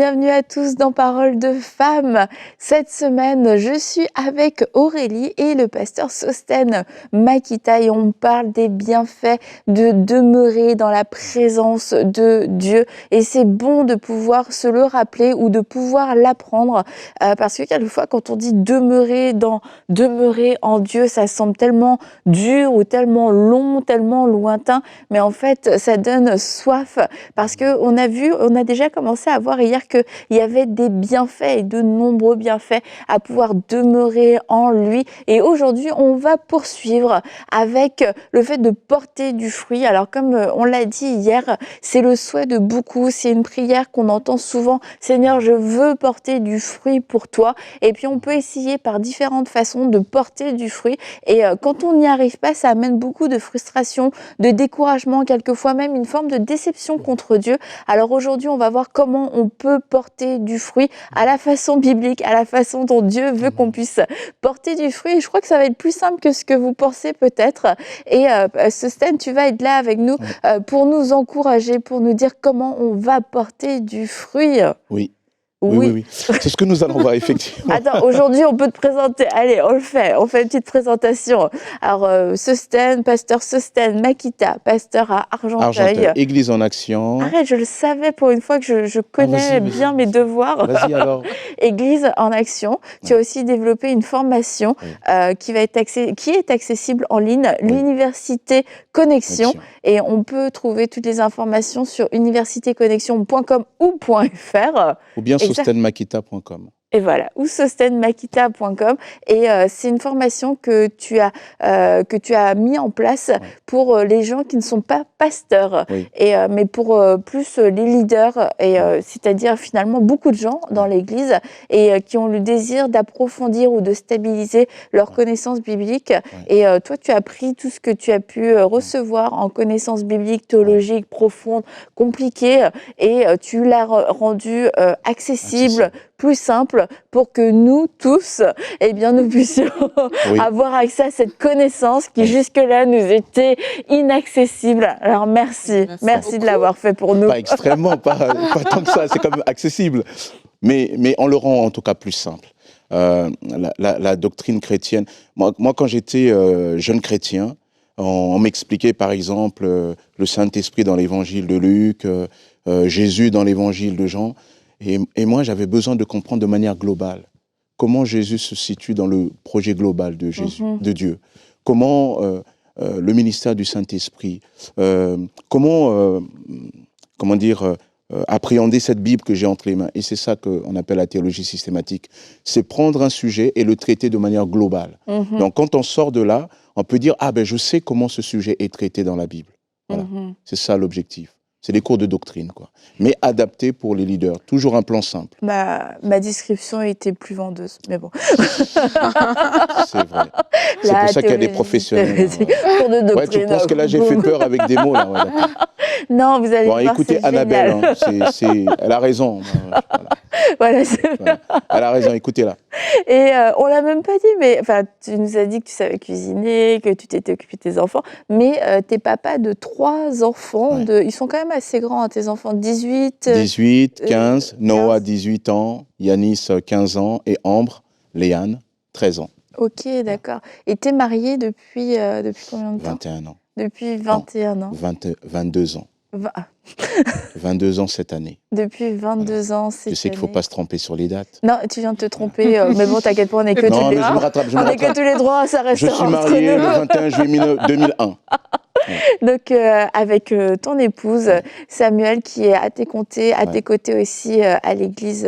bienvenue à tous dans Parole de Femmes. Cette semaine, je suis avec Aurélie et le pasteur Sostène Makita et on parle des bienfaits de demeurer dans la présence de Dieu. Et c'est bon de pouvoir se le rappeler ou de pouvoir l'apprendre parce que quelquefois, quand on dit demeurer en Dieu, ça semble tellement dur ou tellement long, tellement lointain, mais en fait, ça donne soif parce que on a déjà commencé à voir hier qu'il y avait des bienfaits et de nombreux bienfaits à pouvoir demeurer en lui. Et aujourd'hui, on va poursuivre avec le fait de porter du fruit. Alors, comme on l'a dit hier, c'est le souhait de beaucoup. C'est une prière qu'on entend souvent. Seigneur, je veux porter du fruit pour toi. Et puis, on peut essayer par différentes façons de porter du fruit. Et quand on n'y arrive pas, ça amène beaucoup de frustration, de découragement, quelquefois même une forme de déception contre Dieu. Alors aujourd'hui, on va voir comment on peut porter du fruit à la façon biblique, à la façon dont Dieu veut qu'on puisse porter du fruit. Et je crois que ça va être plus simple que ce que vous pensez peut-être. Et Sostène, tu vas être là avec nous pour nous encourager, pour nous dire comment on va porter du fruit. Oui. Oui. C'est ce que nous allons voir, effectivement. Attends, aujourd'hui, on peut te présenter. Allez, on le fait. On fait une petite présentation. Alors, pasteur Sostène Makita, pasteur à Argenteuil. Église en action. Arrête, je le savais pour une fois que je connais bien mes devoirs. Vas-y alors. Église en action. Tu as aussi développé une formation qui est accessible en ligne, l'Université Connexion. Et on peut trouver toutes les informations sur universitéconnexion.com ou .fr. Ou bien sostenmakita.com. Et voilà, ou sostenmakita.com. Et c'est une formation que tu as mis en place pour les gens qui ne sont pas pasteurs, mais pour plus les leaders, c'est-à-dire finalement beaucoup de gens dans l'Église et qui ont le désir d'approfondir ou de stabiliser leurs connaissances bibliques. Et toi, tu as pris tout ce que tu as pu recevoir en connaissances bibliques, théologiques, profondes, compliquées, et tu l'as rendu accessible, plus simple, pour que nous tous, nous puissions avoir accès à cette connaissance qui jusque-là nous était inaccessible. Alors merci de l'avoir fait pour nous. Pas extrêmement, pas tant que ça, c'est quand même accessible. Mais on le rend en tout cas plus simple. La doctrine chrétienne, moi quand j'étais jeune chrétien, on m'expliquait par exemple le Saint-Esprit dans l'évangile de Luc, Jésus dans l'évangile de Jean. Et moi, j'avais besoin de comprendre de manière globale comment Jésus se situe dans le projet global de Jésus, de Dieu. Comment le ministère du Saint-Esprit, comment appréhender cette Bible que j'ai entre les mains. Et c'est ça qu'on appelle la théologie systématique. C'est prendre un sujet et le traiter de manière globale. Donc, quand on sort de là, on peut dire « Ah, je sais comment ce sujet est traité dans la Bible. » Voilà. C'est ça l'objectif. C'est des cours de doctrine, quoi. Mais adaptés pour les leaders. Toujours un plan simple. Ma description était plus vendeuse, mais bon. C'est vrai. C'est pour ça qu'il y a des professionnels. Cours de doctrine. Tu penses que là, j'ai fait peur avec des mots, là. Non, vous allez voir, écoutez Annabelle, elle a raison. Voilà, elle a raison, écoutez-la. Et on l'a même pas dit, mais tu nous as dit que tu savais cuisiner, que tu t'étais occupé de tes enfants, mais t'es papa de 3 enfants, ils sont quand même assez grands, hein, tes enfants, 18, 15, Noah 18 ans, Yanis 15 ans et Ambre, Léane 13 ans. Ok, d'accord. Et t'es marié depuis combien de temps? 21 ans. Depuis 21 ans. 22 ans. 22 ans cette année. Depuis 22 ans cette année. Je sais qu'il ne faut pas se tromper sur les dates. Non, tu viens de te tromper, mais bon, t'inquiète pas, on n'est que tous les droits. Je me rattrape. On n'est que tous les droits, ça restera. Je suis marié le 21 juillet 2001. Donc, avec ton épouse, Samuel, qui est à tes côtés aussi à l'église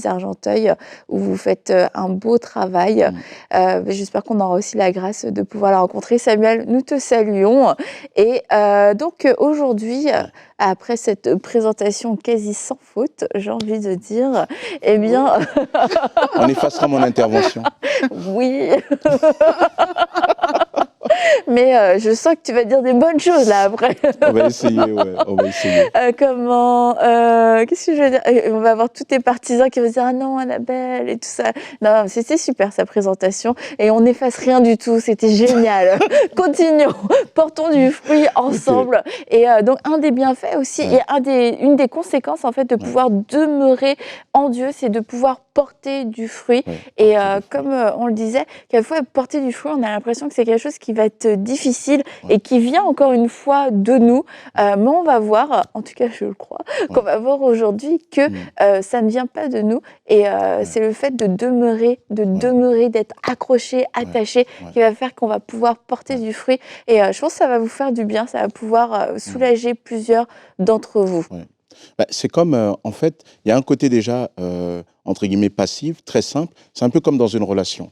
Argenteuil, où vous faites un beau travail. J'espère qu'on aura aussi la grâce de pouvoir la rencontrer. Samuel, nous te saluons. Et donc, aujourd'hui, après cette présentation quasi sans faute, j'ai envie de dire, eh bien... On effacera mon intervention. Oui. mais je sens que tu vas dire des bonnes choses là après. On va essayer, ouais, on va essayer. Qu'est-ce que je veux dire? On va avoir tous tes partisans qui vont dire: «Ah non, Annabelle» et tout ça. Non, c'était super sa présentation et on n'efface rien du tout, c'était génial. Continuons, portons du fruit ensemble. Et donc un des bienfaits aussi et une des conséquences en fait de pouvoir demeurer en Dieu, c'est de pouvoir porter du fruit. Et comme on le disait, quelquefois porter du fruit, on a l'impression que c'est quelque chose qui va être difficile et qui vient encore une fois de nous. Mais on va voir, en tout cas je le crois, qu'on va voir aujourd'hui que ça ne vient pas de nous. Et c'est le fait de demeurer, d'être accroché, attaché, qui va faire qu'on va pouvoir porter du fruit. Et je pense que ça va vous faire du bien, ça va pouvoir soulager plusieurs d'entre vous. Bah, c'est comme, en fait, il y a un côté déjà, entre guillemets, passif, très simple. C'est un peu comme dans une relation.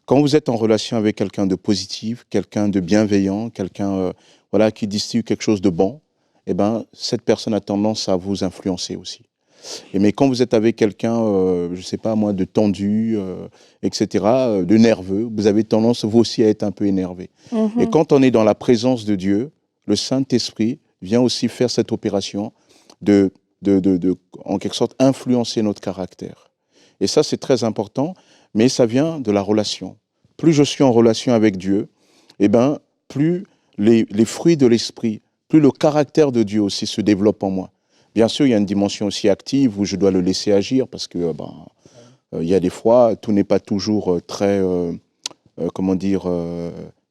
Quand vous êtes en relation avec quelqu'un de positif, quelqu'un de bienveillant, quelqu'un voilà, qui distille quelque chose de bon, eh ben, cette personne a tendance à vous influencer aussi. Mais quand vous êtes avec quelqu'un, je ne sais pas moi, de tendu, etc., de nerveux, vous avez tendance, vous aussi, à être un peu énervé. Et quand on est dans la présence de Dieu, le Saint-Esprit vient aussi faire cette opération de, en quelque sorte, influencer notre caractère. Et ça, c'est très important, mais ça vient de la relation. Plus je suis en relation avec Dieu, eh ben, plus les fruits de l'esprit, plus le caractère de Dieu aussi se développe en moi. Bien sûr, il y a une dimension aussi active où je dois le laisser agir parce que il y a des fois, tout n'est pas toujours très, comment dire,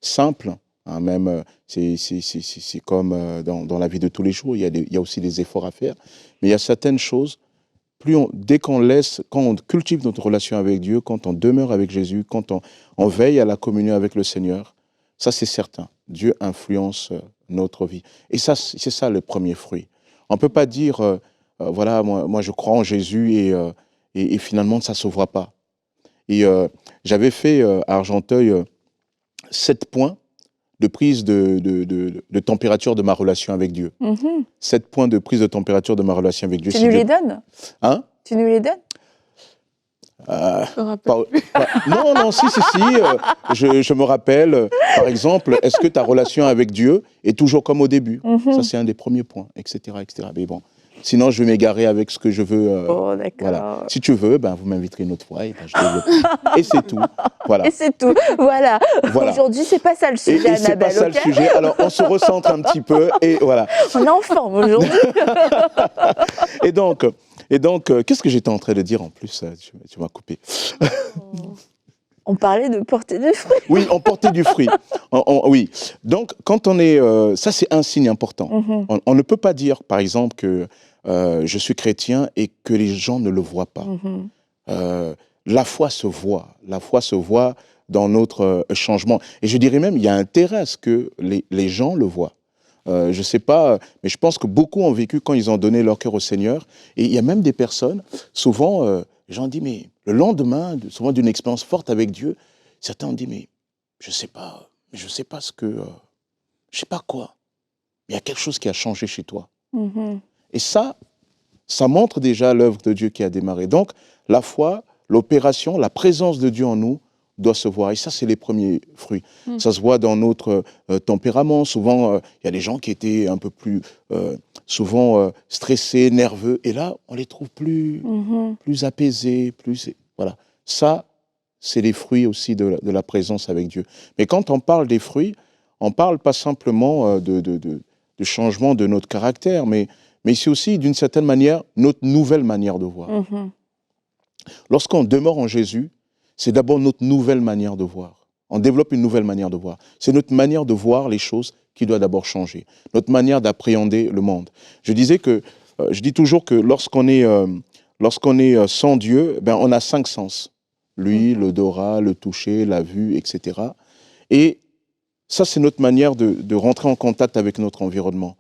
simple. Hein, même, c'est comme dans la vie de tous les jours, il y a aussi des efforts à faire. Mais il y a certaines choses, dès qu'on laisse, quand on cultive notre relation avec Dieu, quand on demeure avec Jésus, quand on veille à la communion avec le Seigneur, ça c'est certain. Dieu influence notre vie. Et ça, c'est ça le premier fruit. On ne peut pas dire, voilà, moi je crois en Jésus et finalement ça ne se voit pas. Et j'avais fait à Argenteuil 7 points de prise de température de ma relation avec Dieu. 7 points de prise de température de ma relation avec Dieu. Tu nous les donnes? Hein? Tu nous les donnes? Non, si. Je me rappelle, par exemple, est-ce que ta relation avec Dieu est toujours comme au début? Ça, c'est un des premiers points, etc., etc. Mais bon, sinon, je vais m'égarer avec ce que je veux. Oh, d'accord. Voilà. Si tu veux, vous m'inviterez une autre fois et je développe. Et c'est tout. Voilà. Et c'est tout. Voilà. Aujourd'hui, c'est pas ça le sujet, Annabelle. C'est pas ça le sujet. Alors, on se recentre un petit peu et voilà. On est en forme aujourd'hui. Et donc, qu'est-ce que j'étais en train de dire en plus? Tu m'as coupé. On parlait de porter du fruit. Oui, on portait du fruit. Oui. Donc, quand on est... ça, c'est un signe important. On ne peut pas dire, par exemple, que je suis chrétien et que les gens ne le voient pas. La foi se voit. La foi se voit dans notre changement. Et je dirais même, il y a intérêt à ce que les gens le voient. Je ne sais pas, mais je pense que beaucoup ont vécu quand ils ont donné leur cœur au Seigneur. Et il y a même des personnes, souvent, les gens disent, mais le lendemain, souvent d'une expérience forte avec Dieu, certains ont dit, mais je ne sais pas ce que, je ne sais pas quoi. Il y a quelque chose qui a changé chez toi. Et ça montre déjà l'œuvre de Dieu qui a démarré. Donc, la foi, l'opération, la présence de Dieu en nous doit se voir. Et ça, c'est les premiers fruits. Ça se voit dans notre tempérament. Souvent, il y a des gens qui étaient un peu plus, souvent, stressés, nerveux. Et là, on les trouve plus apaisés. Voilà. Ça, c'est les fruits aussi de la présence avec Dieu. Mais quand on parle des fruits, on ne parle pas simplement de changement de notre caractère, mais c'est aussi, d'une certaine manière, notre nouvelle manière de voir. Lorsqu'on demeure en Jésus, c'est d'abord notre nouvelle manière de voir. On développe une nouvelle manière de voir. C'est notre manière de voir les choses qui doit d'abord changer. Notre manière d'appréhender le monde. Je dis toujours que lorsqu'on est sans Dieu, on a 5 sens. L'ouïe, l'odorat, le toucher, la vue, etc. Et ça, c'est notre manière de rentrer en contact avec notre environnement.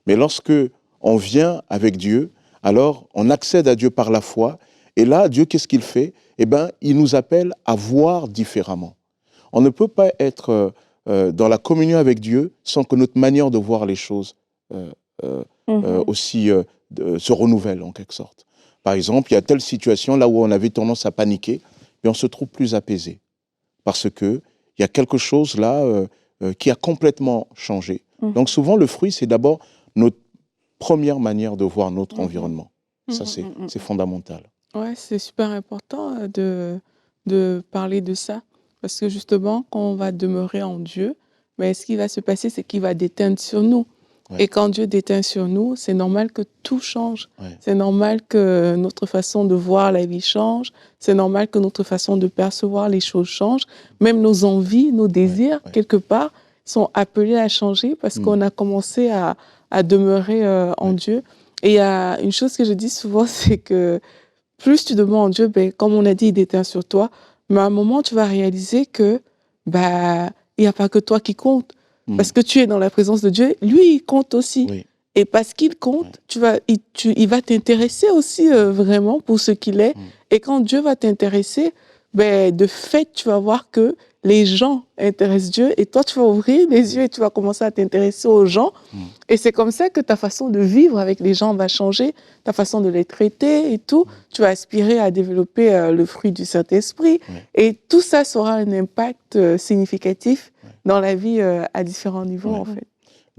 Mais lorsque on vient avec Dieu, alors on accède à Dieu par la foi. Et là, Dieu, qu'est-ce qu'il fait? Il nous appelle à voir différemment. On ne peut pas être dans la communion avec Dieu sans que notre manière de voir les choses aussi se renouvelle en quelque sorte. Par exemple, il y a telle situation là où on avait tendance à paniquer, mais on se trouve plus apaisé. Parce qu'il y a quelque chose là qui a complètement changé. Mhm. Donc souvent, le fruit, c'est d'abord notre première manière de voir notre environnement. Ça, c'est fondamental. Ouais, c'est super important de parler de ça. Parce que justement, quand on va demeurer en Dieu, mais ce qui va se passer, c'est qu'il va déteindre sur nous. Ouais. Et quand Dieu déteint sur nous, c'est normal que tout change. Ouais. C'est normal que notre façon de voir la vie change. C'est normal que notre façon de percevoir les choses change. Même nos envies, nos désirs, Ouais. quelque part, sont appelés à changer parce qu'on a commencé à demeurer en Dieu. Et il y a une chose que je dis souvent, c'est que plus tu demeures en Dieu, ben, comme on a dit, il déteint sur toi. Mais à un moment, tu vas réaliser que il n'y a pas que toi qui compte. Parce que tu es dans la présence de Dieu, lui, il compte aussi. Oui. Et parce qu'il compte, il va t'intéresser aussi vraiment pour ce qu'il est. Et quand Dieu va t'intéresser, ben, de fait, tu vas voir que les gens intéressent Dieu et toi, tu vas ouvrir les yeux et tu vas commencer à t'intéresser aux gens. Et c'est comme ça que ta façon de vivre avec les gens va changer, ta façon de les traiter et tout. Tu vas aspirer à développer le fruit du Saint-Esprit. Et tout ça aura un impact significatif dans la vie à différents niveaux, en fait.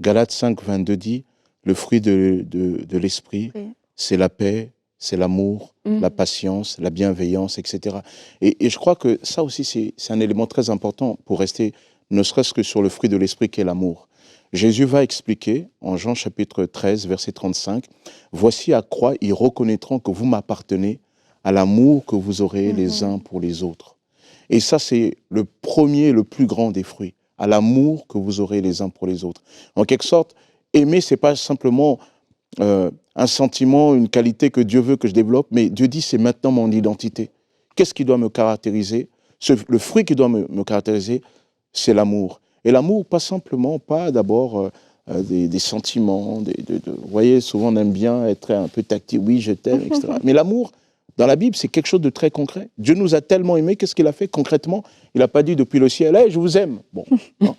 Galates 5, 22 dit, le fruit de l'esprit, c'est la paix, c'est l'amour, la patience, la bienveillance, etc. Et je crois que ça aussi, c'est un élément très important pour rester, ne serait-ce que sur le fruit de l'esprit qui est l'amour. Jésus va expliquer, en Jean chapitre 13, verset 35, « Voici à quoi ils reconnaîtront que vous m'appartenez à l'amour que vous aurez les uns pour les autres. » Et ça, c'est le premier, le plus grand des fruits, à l'amour que vous aurez les uns pour les autres. En quelque sorte, aimer, c'est pas simplement un sentiment, une qualité que Dieu veut que je développe, mais Dieu dit, c'est maintenant mon identité. Qu'est-ce qui doit me caractériser? Le fruit qui doit me caractériser, c'est l'amour. Et l'amour, pas d'abord des sentiments. Vous voyez, souvent on aime bien être un peu tactile, oui, je t'aime, etc. Mais l'amour, dans la Bible, c'est quelque chose de très concret. Dieu nous a tellement aimés, qu'est-ce qu'il a fait concrètement? Il n'a pas dit depuis le ciel, hey, je vous aime. Bon, non.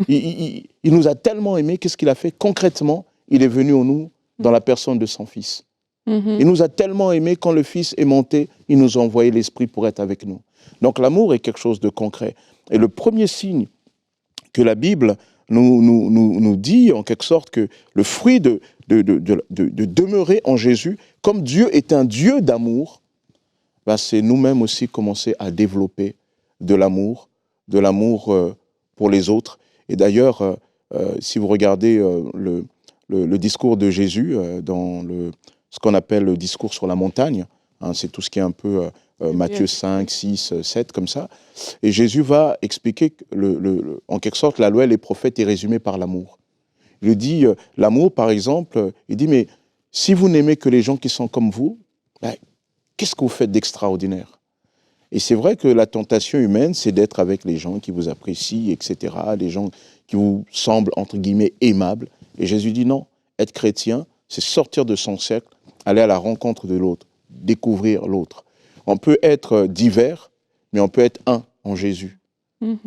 Il nous a tellement aimés, qu'est-ce qu'il a fait concrètement? Il est venu en nous dans la personne de son Fils. Il nous a tellement aimés, quand le Fils est monté, il nous a envoyé l'Esprit pour être avec nous. Donc l'amour est quelque chose de concret. Et le premier signe que la Bible nous dit, en quelque sorte, que le fruit de demeurer en Jésus, comme Dieu est un Dieu d'amour, ben c'est nous-mêmes aussi commencer à développer de l'amour pour les autres. Et d'ailleurs, si vous regardez le discours de Jésus dans ce qu'on appelle le discours sur la montagne, hein, c'est tout ce qui est un peu Matthieu 5, 6, 7, comme ça. Et Jésus va expliquer, en quelque sorte, la loi et les prophètes est résumée par l'amour. Il dit, l'amour, par exemple, il dit, mais si vous n'aimez que les gens qui sont comme vous, ben, qu'est-ce que vous faites d'extraordinaire? Et c'est vrai que la tentation humaine, c'est d'être avec les gens qui vous apprécient, etc., les gens qui vous semblent, entre guillemets, aimables. Et Jésus dit non, être chrétien, c'est sortir de son cercle, aller à la rencontre de l'autre, découvrir l'autre. On peut être divers, mais on peut être un en Jésus.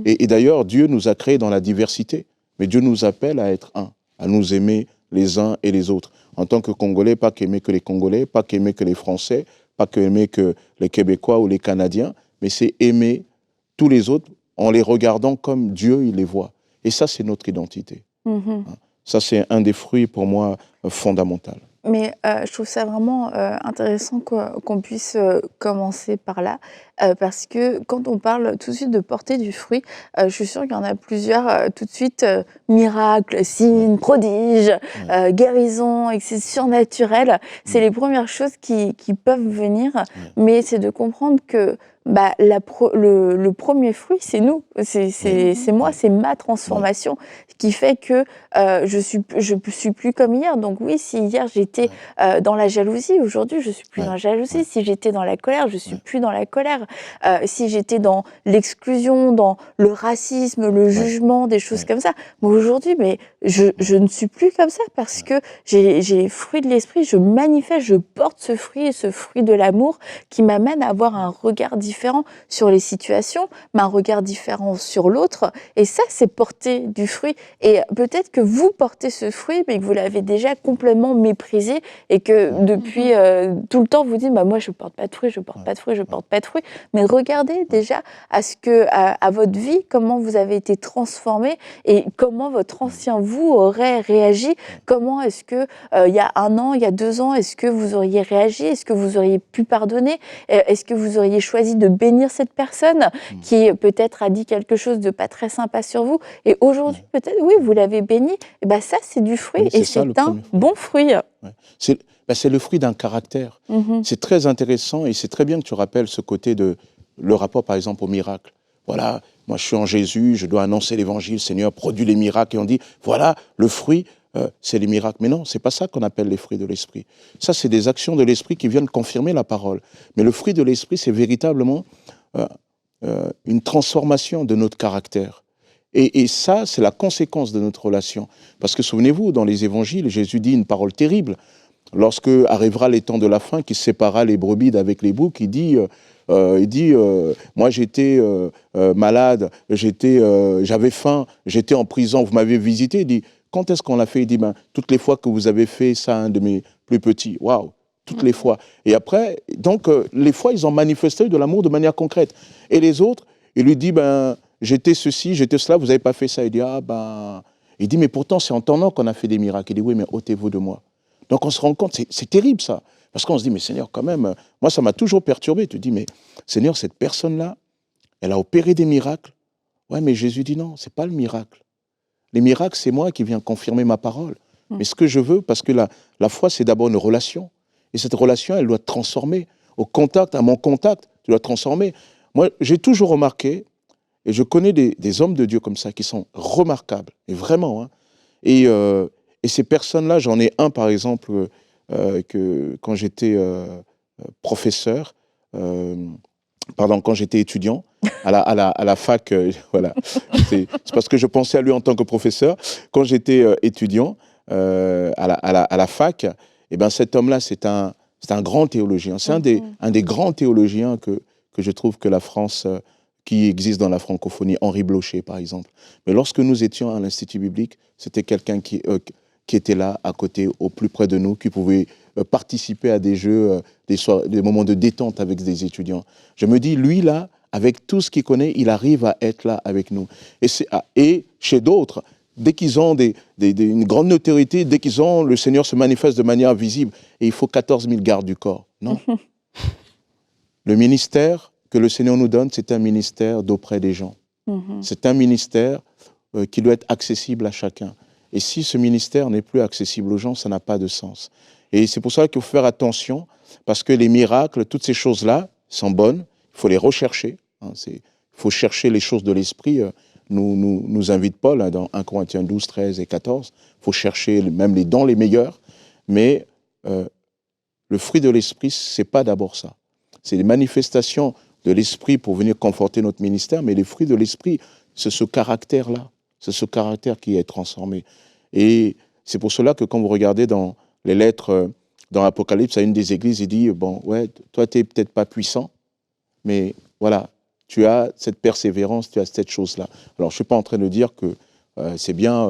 Et d'ailleurs, Dieu nous a créés dans la diversité, mais Dieu nous appelle à être un, à nous aimer les uns et les autres. En tant que Congolais, pas qu'aimer que les Congolais, pas qu'aimer que les Français, pas qu'aimer que les Québécois ou les Canadiens, mais c'est aimer tous les autres en les regardant comme Dieu il les voit. Et ça, c'est notre identité. Ça, c'est un des fruits pour moi fondamentaux. Mais je trouve ça vraiment intéressant qu'on puisse commencer par là, parce que quand on parle tout de suite de porter du fruit, je suis sûre qu'il y en a plusieurs tout de suite, miracles, signes, prodiges, guérisons, et que c'est surnaturel. C'est les premières choses qui peuvent venir, mais c'est de comprendre que le premier fruit, c'est nous, c'est moi, c'est ma transformation qui fait que je suis plus comme hier. Donc oui, si hier j'étais dans la jalousie, aujourd'hui je suis plus dans la jalousie. Si j'étais dans la colère, je suis plus dans la colère. Si j'étais dans l'exclusion, dans le racisme, le jugement, des choses comme ça, mais aujourd'hui, je ne suis plus comme ça parce que j'ai les fruits de l'esprit, je manifeste, je porte ce fruit de l'amour qui m'amène à avoir un regard différent différent sur les situations, mais un regard différent sur l'autre. Et ça, c'est porter du fruit. Et peut-être que vous portez ce fruit, mais que vous l'avez déjà complètement méprisé et que depuis tout le temps, vous dites, bah, moi, je porte pas de fruit, je porte pas de fruit, je porte pas de fruit. Mais regardez déjà à votre vie, comment vous avez été transformé et comment votre ancien vous aurait réagi. Comment est-ce que il y a 1 an, il y a 2 ans, est-ce que vous auriez réagi? Est-ce que vous auriez pu pardonner? Est-ce que vous auriez choisi de bénir cette personne qui peut-être a dit quelque chose de pas très sympa sur vous? Et aujourd'hui, peut-être, oui, vous l'avez béni. Et ben ça, c'est du fruit, Oui, et ça, c'est un bon fruit. Ouais. C'est le fruit d'un caractère. C'est très intéressant et c'est très bien que tu rappelles ce côté de le rapport, par exemple, au miracle. Voilà, moi je suis en Jésus, je dois annoncer l'évangile, Seigneur produit les miracles, et on dit, voilà, le fruit, c'est les miracles. Mais non, c'est pas ça qu'on appelle les fruits de l'esprit. Ça, c'est des actions de l'esprit qui viennent confirmer la parole. Mais le fruit de l'esprit, c'est véritablement une transformation de notre caractère. Et ça, c'est la conséquence de notre relation. Parce que souvenez-vous, dans les évangiles, Jésus dit une parole terrible. Lorsque arrivera les temps de la fin, qui séparera les brebis d'avec les boucs, il dit, moi j'étais malade, j'avais faim, j'étais en prison, vous m'avez visité. Il dit, quand est-ce qu'on l'a fait? Il dit, ben, toutes les fois que vous avez fait ça, un de mes plus petits. Waouh, toutes les fois. Et après, donc, les fois, ils ont manifesté de l'amour de manière concrète. Et les autres, il lui dit, ben, j'étais ceci, j'étais cela, vous n'avez pas fait ça. Il dit, ah ben... Il dit, mais pourtant, c'est en ton nom qu'on a fait des miracles. Il dit, oui, mais ôtez-vous de moi. Donc on se rend compte, c'est terrible ça. Parce qu'on se dit, mais Seigneur, quand même, moi ça m'a toujours perturbé. Tu te dis, mais Seigneur, cette personne-là, elle a opéré des miracles. Ouais, mais Jésus dit non, c'est pas le miracle. Les miracles, c'est moi qui viens confirmer ma parole. Mais ce que je veux, parce que la foi, c'est d'abord une relation. Et cette relation, elle doit te transformer. Au contact, à mon contact, tu dois te transformer. Moi, j'ai toujours remarqué, et je connais des hommes de Dieu comme ça, qui sont remarquables, et vraiment, hein, et ces personnes-là, j'en ai un, par exemple, que quand j'étais professeur, quand j'étais étudiant, à la fac, voilà, c'est parce que je pensais à lui en tant que professeur. Quand j'étais étudiant à la fac, et ben cet homme-là, c'est un grand théologien. C'est un des grands théologiens que je trouve que la France, qui existe dans la francophonie, Henri Blocher, par exemple. Mais lorsque nous étions à l'Institut biblique, c'était quelqu'un qui était là, à côté, au plus près de nous, qui pouvait participer à des jeux, des moments de détente avec des étudiants. Je me dis, lui, là, avec tout ce qu'il connaît, il arrive à être là avec nous. Et chez d'autres, dès qu'ils ont une grande notoriété, dès qu'ils ont, le Seigneur se manifeste de manière visible, et il faut 14 000 gardes du corps. Non. Le ministère que le Seigneur nous donne, c'est un ministère d'auprès des gens. C'est un ministère qui doit être accessible à chacun. Et si ce ministère n'est plus accessible aux gens, ça n'a pas de sens. Et c'est pour ça qu'il faut faire attention, parce que les miracles, toutes ces choses-là sont bonnes, il faut les rechercher. Hein, il faut chercher les choses de l'esprit. Nous invite Paul hein, dans 1 Corinthiens 12, 13 et 14. Il faut chercher même les dons les meilleurs. Mais le fruit de l'esprit, ce n'est pas d'abord ça. C'est les manifestations de l'esprit pour venir conforter notre ministère, mais les fruits de l'esprit, c'est ce caractère-là. C'est ce caractère qui est transformé. Et c'est pour cela que quand vous regardez dans les lettres, dans l'Apocalypse, à une des églises, il dit, bon, ouais, toi, tu n'es peut-être pas puissant, mais voilà, tu as cette persévérance, tu as cette chose-là. Alors, je ne suis pas en train de dire que c'est bien,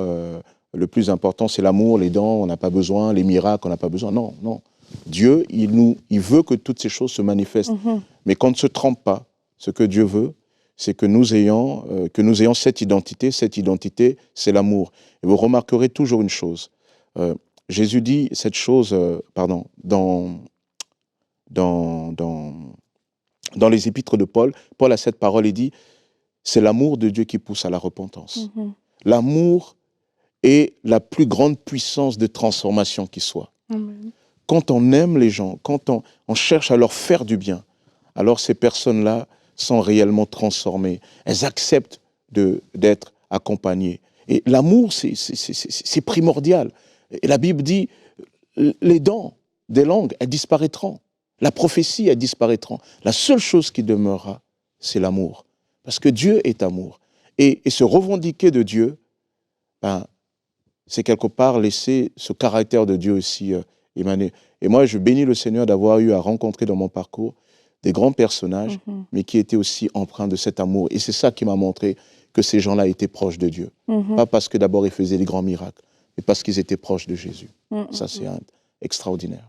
le plus important, c'est l'amour, les dons, on n'a pas besoin, les miracles, on n'a pas besoin. Non, non. Dieu, il veut que toutes ces choses se manifestent. Mais qu'on ne se trompe pas. Ce que Dieu veut, c'est que nous ayons cette identité. Cette identité, c'est l'amour. Et vous remarquerez toujours une chose. Jésus dit cette chose, dans les épîtres de Paul. Paul a cette parole, il dit, c'est l'amour de Dieu qui pousse à la repentance. L'amour est la plus grande puissance de transformation qui soit. Amen. Quand on aime les gens, quand on cherche à leur faire du bien, alors ces personnes-là sont réellement transformées. Elles acceptent d'être accompagnées. Et l'amour, c'est primordial. Et la Bible dit, les dons des langues, elles disparaîtront. La prophétie, elles disparaîtront. La seule chose qui demeurera, c'est l'amour. Parce que Dieu est amour. Et se revendiquer de Dieu, ben, c'est quelque part laisser ce caractère de Dieu aussi émaner. Et moi, je bénis le Seigneur d'avoir eu à rencontrer dans mon parcours des grands personnages, mais qui étaient aussi empreints de cet amour. Et c'est ça qui m'a montré que ces gens-là étaient proches de Dieu. Pas parce que d'abord ils faisaient des grands miracles, mais parce qu'ils étaient proches de Jésus. Ça, c'est extraordinaire.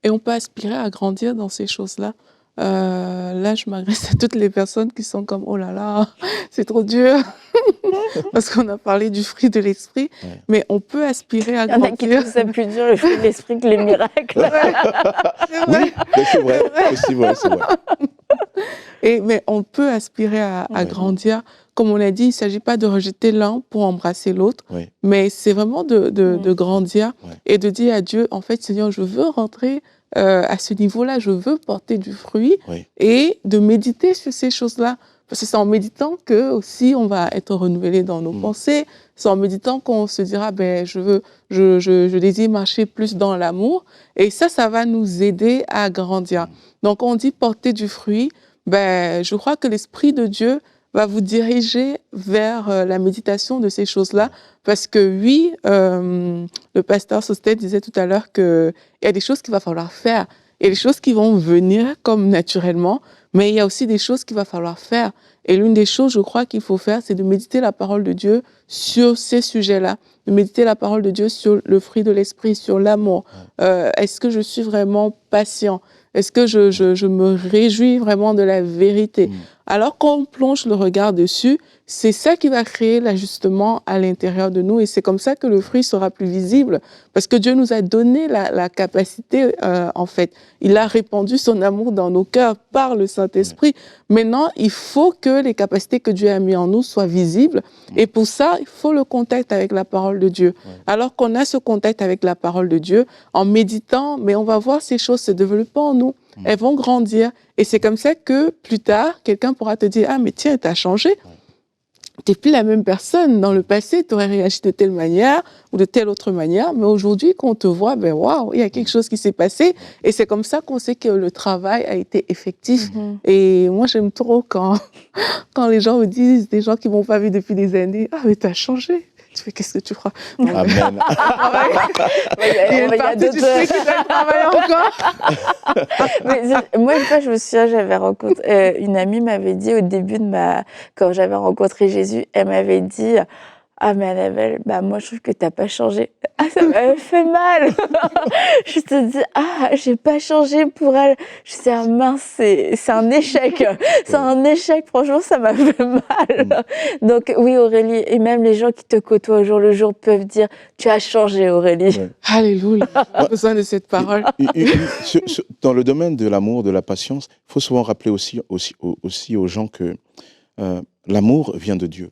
Et on peut aspirer à grandir dans ces choses-là. Là, je m'adresse à toutes les personnes qui sont comme « Oh là là, c'est trop dur !» Parce qu'on a parlé du fruit de l'esprit, mais on peut aspirer à grandir. Il y en a qui trouvent ça plus dur, le fruit de l'esprit, que les miracles. Oui, c'est vrai, c'est vrai, c'est vrai. Mais on peut aspirer à grandir. Comme on a dit, il ne s'agit pas de rejeter l'un pour embrasser l'autre, mais c'est vraiment de grandir et de dire à Dieu, en fait, Seigneur, je veux rentrer à ce niveau-là, je veux porter du fruit et de méditer sur ces choses-là. Parce que c'est en méditant que aussi on va être renouvelé dans nos pensées. C'est en méditant qu'on se dira, ben, je désire marcher plus dans l'amour. Et ça va nous aider à grandir. Donc, on dit porter du fruit. Ben, je crois que l'Esprit de Dieu va vous diriger vers la méditation de ces choses-là. Parce que oui, le pasteur Sosthène disait tout à l'heure qu'il y a des choses qu'il va falloir faire. Il y a des choses qui vont venir comme naturellement, mais il y a aussi des choses qu'il va falloir faire. Et l'une des choses, je crois, qu'il faut faire, c'est de méditer la parole de Dieu sur ces sujets-là, de méditer la parole de Dieu sur le fruit de l'esprit, sur l'amour. Est-ce que je suis vraiment patient? Est-ce que je me réjouis vraiment de la vérité? Alors qu'on plonge le regard dessus, c'est ça qui va créer l'ajustement à l'intérieur de nous et c'est comme ça que le fruit sera plus visible parce que Dieu nous a donné la capacité, en fait. Il a répandu son amour dans nos cœurs par le Saint-Esprit. Maintenant, il faut que les capacités que Dieu a mis en nous soient visibles et pour ça, il faut le contact avec la parole de Dieu. Alors qu'on a ce contact avec la parole de Dieu, en méditant, mais on va voir ces choses se développer en nous. Elles vont grandir. Et c'est comme ça que, plus tard, quelqu'un pourra te dire « Ah, mais tiens, t'as changé. T'es plus la même personne. Dans le passé, tu aurais réagi de telle manière ou de telle autre manière. Mais aujourd'hui, quand on te voit, ben waouh, il y a quelque chose qui s'est passé. Et c'est comme ça qu'on sait que le travail a été effectif. Et moi, j'aime trop quand les gens me disent, des gens qui m'ont pas vu depuis des années, « Ah, mais t'as changé. » Tu fais, qu'est-ce que tu crois? Amen. Il y a une partie du truc qui doit travailler encore. Mais moi, une fois, je me souviens, j'avais rencontré, une amie m'avait dit au début quand j'avais rencontré Jésus, elle m'avait dit, ah, mais Annabelle, bah, moi, je trouve que t'as pas changé. Ah, ça m'avait fait mal. Je te dis, ah, j'ai pas changé pour elle. Je dis, ah, mince, c'est un échec. C'est un échec. Franchement, ça m'a fait mal. Donc, oui, Aurélie, et même les gens qui te côtoient au jour le jour peuvent dire, tu as changé, Aurélie. Alléluia. On a besoin de cette parole. Dans le domaine de l'amour, de la patience, il faut souvent rappeler aussi aux gens que l'amour vient de Dieu.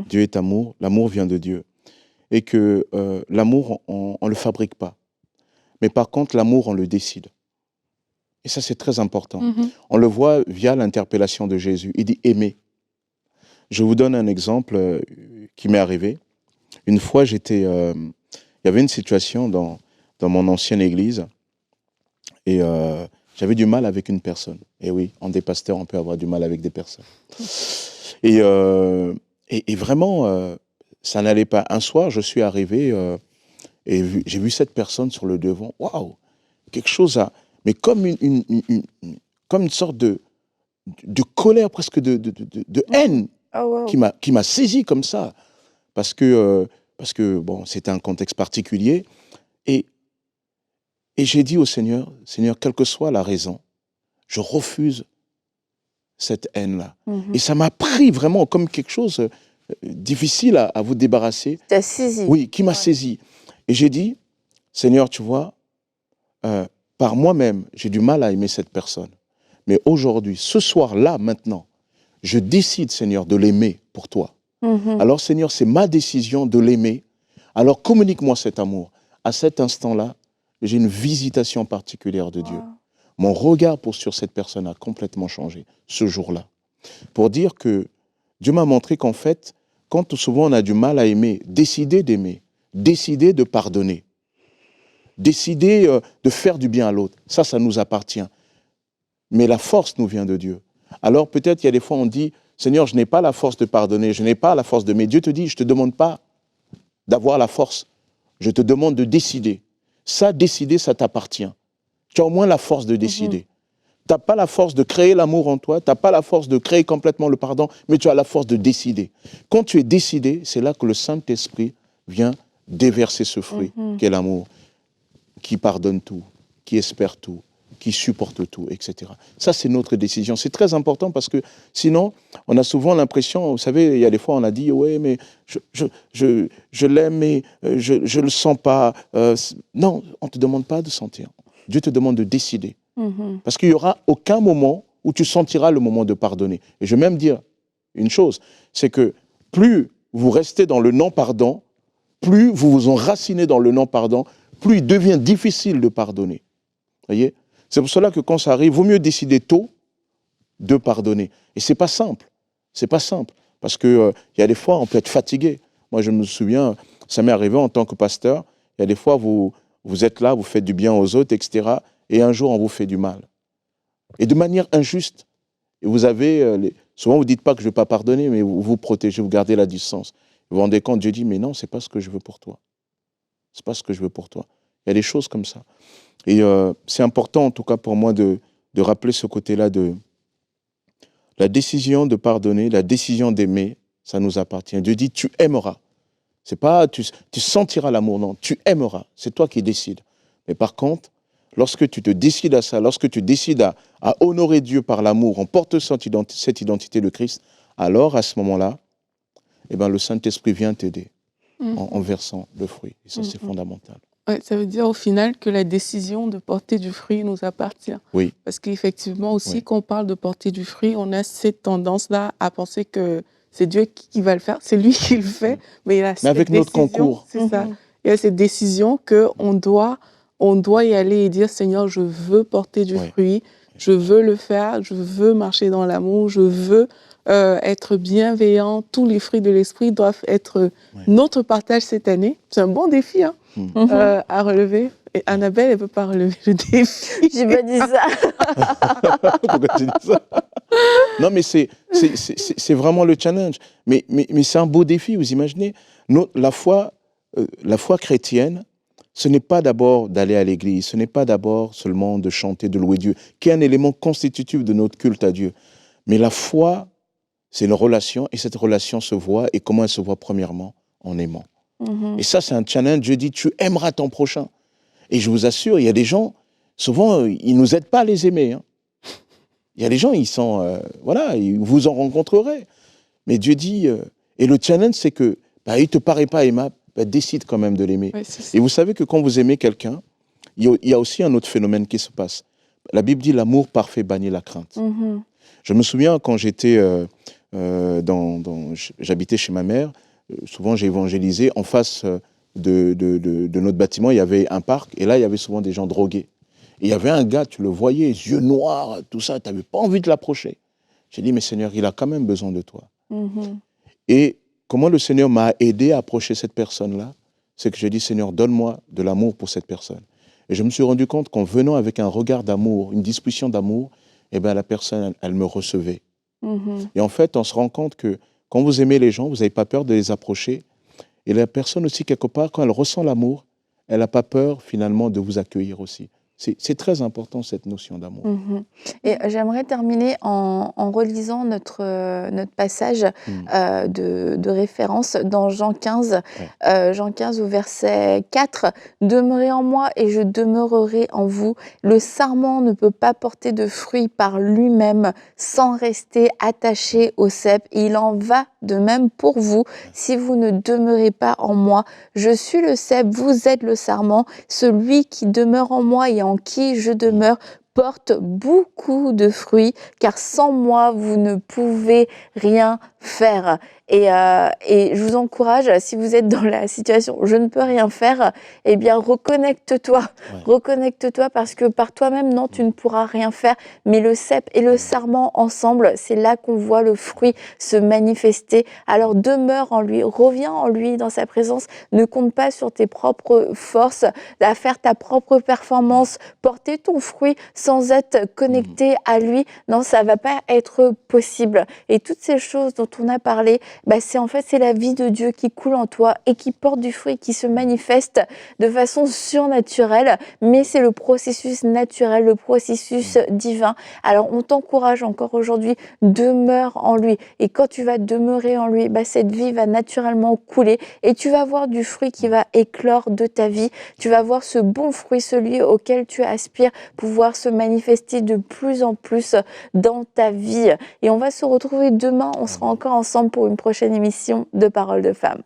Dieu est amour, l'amour vient de Dieu. Et que l'amour, on ne le fabrique pas. Mais par contre, l'amour, on le décide. Et ça, c'est très important. On le voit via l'interpellation de Jésus. Il dit « aimer ». Je vous donne un exemple qui m'est arrivé. Une fois, il y avait une situation dans mon ancienne église et j'avais du mal avec une personne. Et oui, en des pasteurs, on peut avoir du mal avec des personnes. Et vraiment, ça n'allait pas. Un soir, je suis arrivé et j'ai vu cette personne sur le devant. Waouh! Quelque chose mais comme une sorte de colère, presque de haine qui m'a saisi comme ça. Parce que bon, c'était un contexte particulier. Et j'ai dit au Seigneur, quelle que soit la raison, je refuse cette haine-là. Et ça m'a pris vraiment comme quelque chose difficile à vous débarrasser. T'as saisi. Oui, qui m'a saisi. Et j'ai dit, Seigneur, tu vois, par moi-même, j'ai du mal à aimer cette personne. Mais aujourd'hui, ce soir-là, maintenant, je décide, Seigneur, de l'aimer pour toi. Alors, Seigneur, c'est ma décision de l'aimer. Alors, communique-moi cet amour. À cet instant-là, j'ai une visitation particulière de Dieu. Mon regard sur cette personne a complètement changé ce jour-là. Pour dire que Dieu m'a montré qu'en fait, quand souvent on a du mal à aimer, décider d'aimer, décider de pardonner, décider de faire du bien à l'autre, ça nous appartient. Mais la force nous vient de Dieu. Alors peut-être il y a des fois on dit, Seigneur, je n'ai pas la force de pardonner, je n'ai pas la force d'aimer. Dieu te dit, je ne te demande pas d'avoir la force, je te demande de décider. Ça, décider, ça t'appartient. Tu as au moins la force de décider. n'as pas la force de créer l'amour en toi, tu n'as pas la force de créer complètement le pardon, mais tu as la force de décider. Quand tu es décidé, c'est là que le Saint-Esprit vient déverser ce fruit, qui est l'amour, qui pardonne tout, qui espère tout, qui supporte tout, etc. Ça, c'est notre décision. C'est très important parce que sinon, on a souvent l'impression, vous savez, il y a des fois, on a dit, ouais, mais je l'aime, mais je ne le sens pas. Non, on ne te demande pas de sentir. Dieu te demande de décider. Parce qu'il n'y aura aucun moment où tu sentiras le moment de pardonner. Et je vais même dire une chose, c'est que plus vous restez dans le non-pardon, plus vous vous enracinez dans le non-pardon, plus il devient difficile de pardonner. Voyez ? C'est pour cela que quand ça arrive, il vaut mieux décider tôt de pardonner. Et ce n'est pas simple. C'est pas simple. Parce qu'il y a des fois, on peut être fatigué. Moi, je me souviens, ça m'est arrivé en tant que pasteur, il y a des fois, vous êtes là, vous faites du bien aux autres, etc. Et un jour, on vous fait du mal. Et de manière injuste. Et vous avez, souvent, vous ne dites pas que je ne vais pas pardonner, mais vous vous protégez, vous gardez la distance. Vous vous rendez compte, Dieu dit, mais non, ce n'est pas ce que je veux pour toi. Ce n'est pas ce que je veux pour toi. Il y a des choses comme ça. Et c'est important, en tout cas pour moi, de rappeler ce côté-là de la décision de pardonner, la décision d'aimer, ça nous appartient. Dieu dit, tu aimeras. C'est pas, tu sentiras l'amour, non, tu aimeras. C'est toi qui décides. Mais par contre, lorsque tu te décides à ça, lorsque tu décides à honorer Dieu par l'amour, en portant cette identité de Christ, alors à ce moment-là, eh ben, le Saint-Esprit vient t'aider en versant le fruit. Et ça, c'est fondamental. Ouais, ça veut dire au final que la décision de porter du fruit nous appartient. Oui. Parce qu'effectivement aussi, Oui. quand on parle de porter du fruit, on a cette tendance-là à penser que c'est Dieu qui va le faire, c'est lui qui le fait, mais il a cette avec notre décision, concours. c'est ça. Il y a cette décision qu'on doit y aller et dire, Seigneur, je veux porter du fruit, je veux le faire, je veux marcher dans l'amour, je veux être bienveillant. Tous les fruits de l'esprit doivent être notre partage cette année. C'est un bon défi à relever. Et Annabelle, elle ne peut pas relever le défi. J'ai pas dit ça. Pourquoi tu dis ça? Non, mais c'est vraiment le challenge. Mais c'est un beau défi, vous imaginez. La foi chrétienne, ce n'est pas d'abord d'aller à l'église, ce n'est pas d'abord seulement de chanter, de louer Dieu, qui est un élément constitutif de notre culte à Dieu. Mais la foi, c'est une relation, et cette relation se voit, et comment elle se voit premièrement? En aimant. Et ça, c'est un challenge. Dieu dit, tu aimeras ton prochain. Et je vous assure, il y a des gens, souvent, ils ne nous aident pas à les aimer. Hein. Il y a des gens, ils sont, vous en rencontrerez. Mais Dieu dit, et le challenge, c'est que, il ne te paraît pas aimable, décide quand même de l'aimer. Ouais, et vous savez que quand vous aimez quelqu'un, il y a aussi un autre phénomène qui se passe. La Bible dit, l'amour parfait bannit la crainte. Je me souviens, quand j'étais, j'habitais chez ma mère, souvent j'ai évangélisé, en face de notre bâtiment, il y avait un parc, et là, il y avait souvent des gens drogués. Et il y avait un gars, tu le voyais, yeux noirs, tout ça, tu n'avais pas envie de l'approcher. J'ai dit, mais Seigneur, il a quand même besoin de toi. Et comment le Seigneur m'a aidé à approcher cette personne-là, c'est que j'ai dit, Seigneur, donne-moi de l'amour pour cette personne. Et je me suis rendu compte qu'en venant avec un regard d'amour, une disposition d'amour, eh ben, la personne, elle me recevait. Et en fait, on se rend compte que quand vous aimez les gens, vous n'avez pas peur de les approcher. Et la personne aussi, quelque part, quand elle ressent l'amour, elle n'a pas peur, finalement, de vous accueillir aussi. C'est très important, cette notion d'amour. Et j'aimerais terminer en relisant notre passage de référence dans Jean 15. Jean 15 au verset 4. « Demeurez en moi et je demeurerai en vous. Le sarment ne peut pas porter de fruits par lui-même sans rester attaché au cep. Il en va de même pour vous. Si vous ne demeurez pas en moi, je suis le cep, vous êtes le sarment. Celui qui demeure en moi et en qui je demeure porte beaucoup de fruits, car sans moi, vous ne pouvez rien faire. » Et je vous encourage, si vous êtes dans la situation « je ne peux rien faire », eh bien reconnecte-toi. Reconnecte-toi parce que par toi-même, non, tu ne pourras rien faire. Mais le cep et le sarment ensemble, c'est là qu'on voit le fruit se manifester. Alors demeure en lui, reviens en lui dans sa présence. Ne compte pas sur tes propres forces, à faire ta propre performance, porter ton fruit sans être connecté à lui. Non, ça ne va pas être possible. Et toutes ces choses dont on a parlé, bah, c'est en fait, c'est la vie de Dieu qui coule en toi et qui porte du fruit, qui se manifeste de façon surnaturelle, mais c'est le processus naturel, le processus divin. Alors, on t'encourage encore aujourd'hui, demeure en lui. Et quand tu vas demeurer en lui, bah, cette vie va naturellement couler et tu vas voir du fruit qui va éclore de ta vie. Tu vas voir ce bon fruit, celui auquel tu aspires, pouvoir se manifester de plus en plus dans ta vie. Et on va se retrouver demain. On sera encore ensemble pour une prochaine émission de Paroles de Femmes.